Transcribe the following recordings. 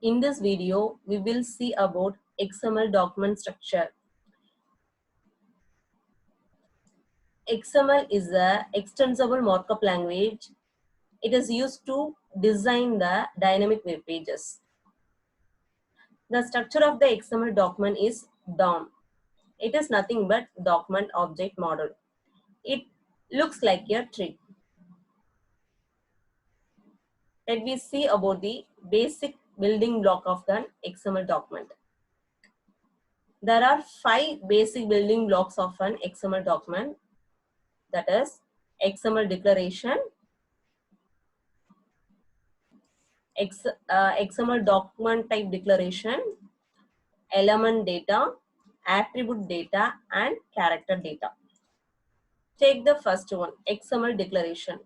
In this video, we will see about XML document structure. XML is a extensible markup language. It is used to design the dynamic web pages. The structure of the XML document is DOM. It is nothing but document object model. It looks like a tree. Let me see about the basic building block of the XML document. There are 5 basic building blocks of an XML document. That is XML declaration, XML document type declaration, element data, attribute data, and character data. Take the first one, XML declaration.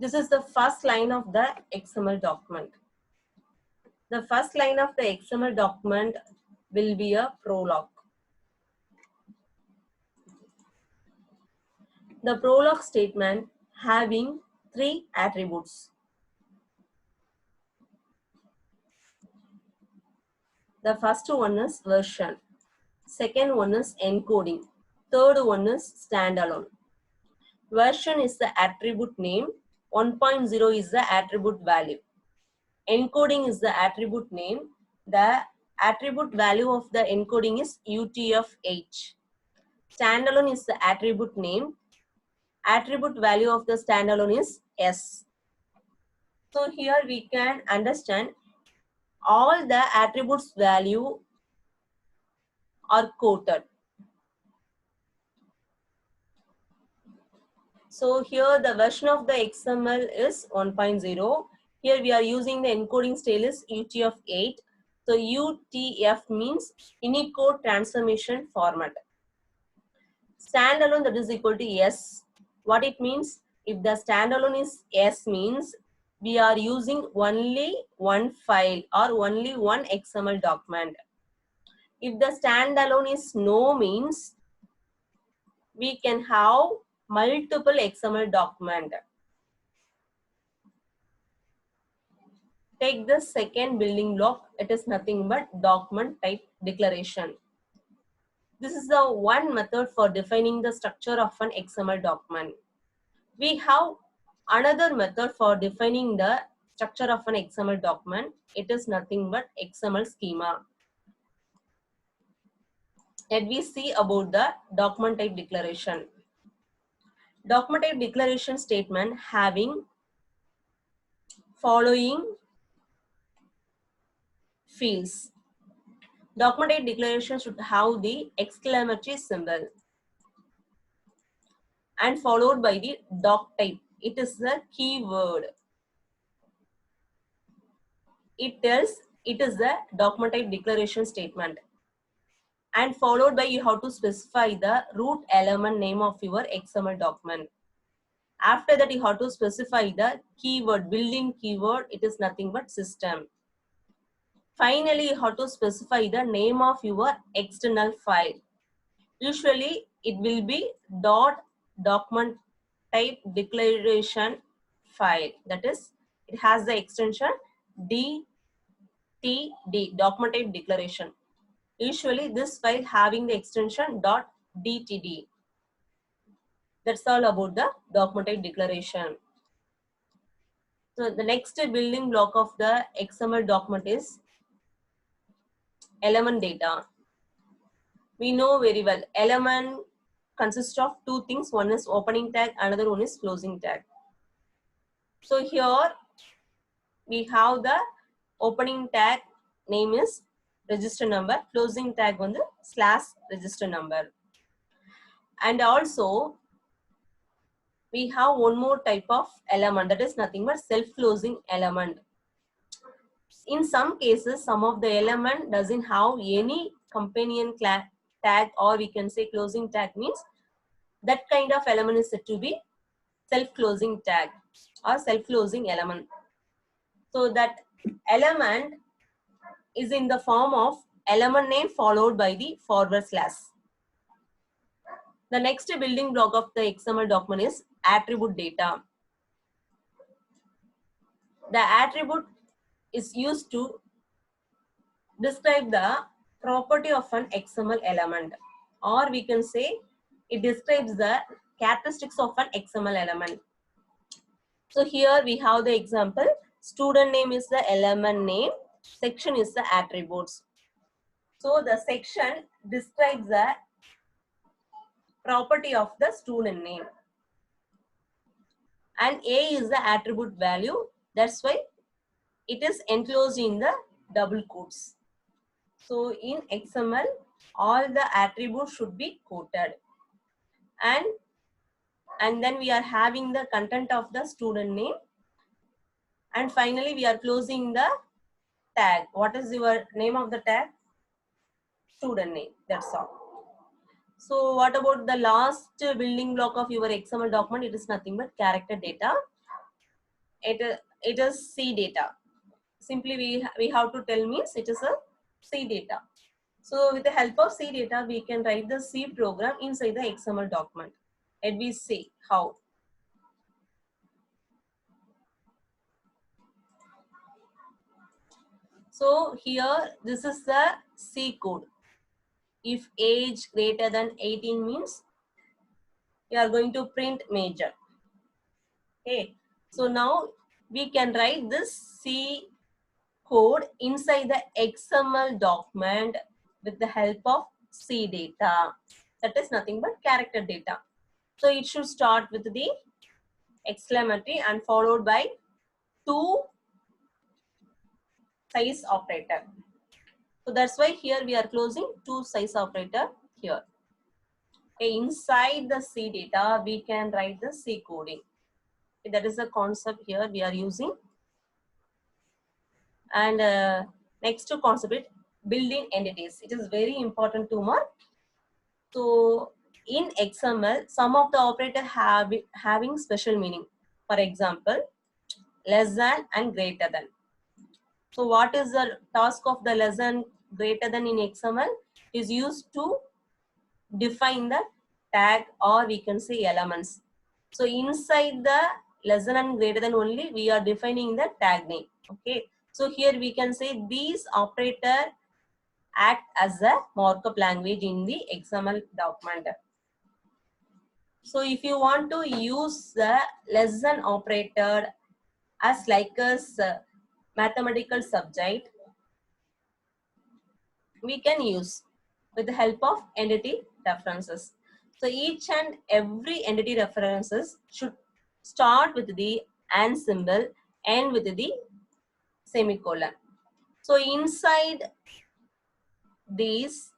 This is the first line of the XML document. The first line of the XML document will be a prologue. The prologue statement having 3 attributes. The first one is version. Second one is encoding. Third one is standalone. Version is the attribute name. 1.0 is the attribute value. Encoding is the attribute name. The attribute value of the encoding is UTF-8. Standalone is the attribute name. Attribute value of the standalone is S. So here we can understand all the attributes value are quoted. So here the version of the XML is 1.0. Here we are using the encoding style is UTF-8. So UTF means Unicode Transformation Format. Standalone, that is equal to S. What it means? If the standalone is S means we are using only one file or only one XML document. If the standalone is no means we can have multiple XML document. Take the second building block. It is nothing but document type declaration. This is the one method for defining the structure of an XML document. We have another method for defining the structure of an XML document. It is nothing but XML schema. Let we see about the document type declaration. Document type declaration statement having following fields. Document type declaration should have the exclamatory symbol and followed by the doc type. It is the keyword. It tells it is the document type declaration statement. And followed by you have to specify the root element name of your XML document. After that you have to specify the keyword, built-in keyword. It is nothing but system. Finally, you have to specify the name of your external file. Usually it will be document type declaration file. That is, it has the extension DTD, document type declaration. Usually this file having the extension .dtd. That's all about the document type declaration. So the next building block of the XML document is element data. We know very well element consists of 2 things. One is opening tag, another one is closing tag. So here we have the opening tag name is register number, closing tag on the / register number. And also we have one more type of element, that is nothing but self-closing element. In some cases, some of the element doesn't have any companion tag, or we can say closing tag means that kind of element is said to be self-closing tag or self-closing element. So that element is in the form of element name followed by the /. The next building block of the XML document is attribute data. The attribute is used to describe the property of an XML element, or we can say it describes the characteristics of an XML element. So here we have the example. Student name is the element name, section is the attributes. So the section describes the property of the student name, and A is the attribute value. That's why it is enclosed in the double quotes. So in XML, all the attributes should be quoted, and then we are having the content of the student name, and finally we are closing the tag. What is your name of the tag? Student name. That's all. So what about the last building block of your XML document? It is nothing but character data. It is C data. Simply we have to tell means it is a C data. So with the help of C data, we can write the C program inside the XML document. Let me see how. So here, this is the C code. If age greater than 18 means, we are going to print major. Okay. So now we can write this C code inside the XML document with the help of C data. That is nothing but character data. So it should start with the exclamatory and followed by 2 size operator. So that's why here we are closing 2 size operator here. Okay, inside the C data, we can write the C coding. Okay, that is the concept here we are using. And next to concept is building entities. It is very important to mark. So in XML, some of the operator having special meaning. For example, less than and greater than. So what is the task of the less than greater than in XML? Is used to define the tag, or we can say elements. So inside the less than and greater than only we are defining the tag name. Okay. So here we can say these operator act as a markup language in the XML document. So if you want to use the less than operator as like a mathematical subject, we can use with the help of entity references. So each and every entity references should start with the and symbol, end with the semicolon. So inside these,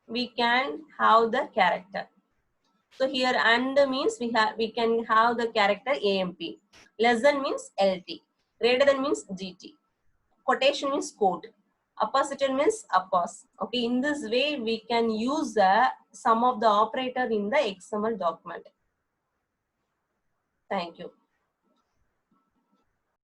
we can have the character. So here and means we can have the character AMP. Less than means LT. Greater than means GT. Quotation means quote. Apposition means appos. Okay, in this way we can use some of the operator in the XML document. Thank you.